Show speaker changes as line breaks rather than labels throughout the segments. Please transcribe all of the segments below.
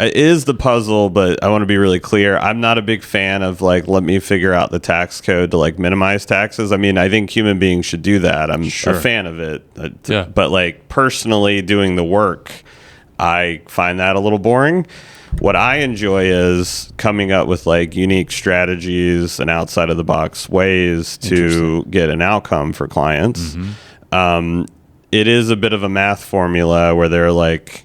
it is the puzzle, but I want to be really clear. I'm not a big fan of like, let me figure out the tax code to like minimize taxes. I mean, I think human beings should do that. I'm a fan of it. But like personally doing the work, I find that a little boring. What I enjoy is coming up with like unique strategies and outside of the box ways to get an outcome for clients. It is a bit of a math formula where there are like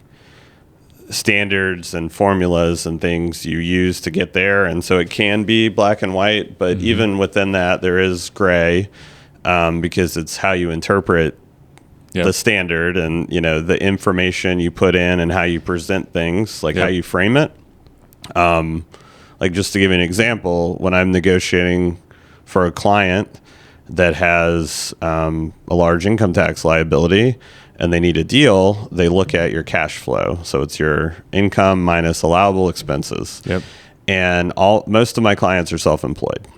standards and formulas and things you use to get there. And so it can be black and white, but even within that, there is gray because it's how you interpret the standard and, you know, the information you put in and how you present things, like how you frame it. Like just to give you an example, when I'm negotiating for a client that has a large income tax liability and they need a deal, they look at your cash flow. So it's your income minus allowable expenses. And most of my clients are self-employed.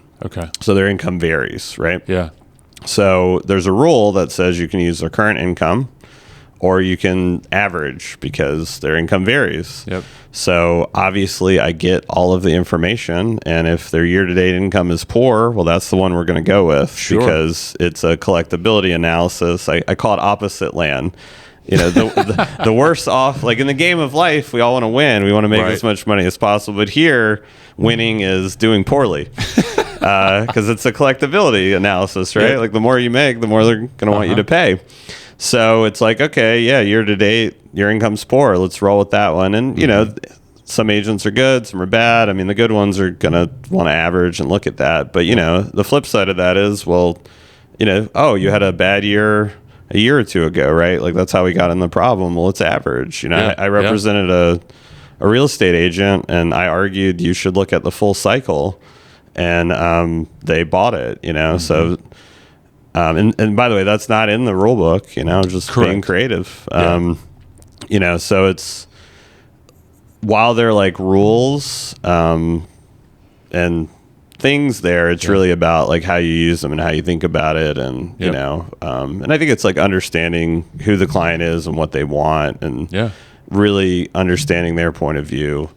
So their income varies, right? So there's a rule that says you can use their current income or you can average because their income varies. So obviously I get all of the information, and if their year-to-date income is poor, well, that's the one we're going to go with because it's a collectability analysis. I call it opposite land. You know, the worse off, like in the game of life, we all want to win. We want to make as much money as possible. But here, winning is doing poorly because it's a collectability analysis, right? Like the more you make, the more they're going to want you to pay. So it's like, okay, year to date, your income's poor. Let's roll with that one. And, you know, some agents are good, some are bad. I mean, the good ones are going to want to average and look at that. But, you know, the flip side of that is, well, you know, oh, you had a bad year a year or two ago, right? Like that's how we got in the problem. Well, it's average. You know, I represented a real estate agent and I argued you should look at the full cycle, and they bought it, you know, so... and by the way, that's not in the rule book, you know, just being creative. You know, so it's, while they're like rules and things there, it's really about like how you use them and how you think about it. And, you know, and I think it's like understanding who the client is and what they want and really understanding their point of view.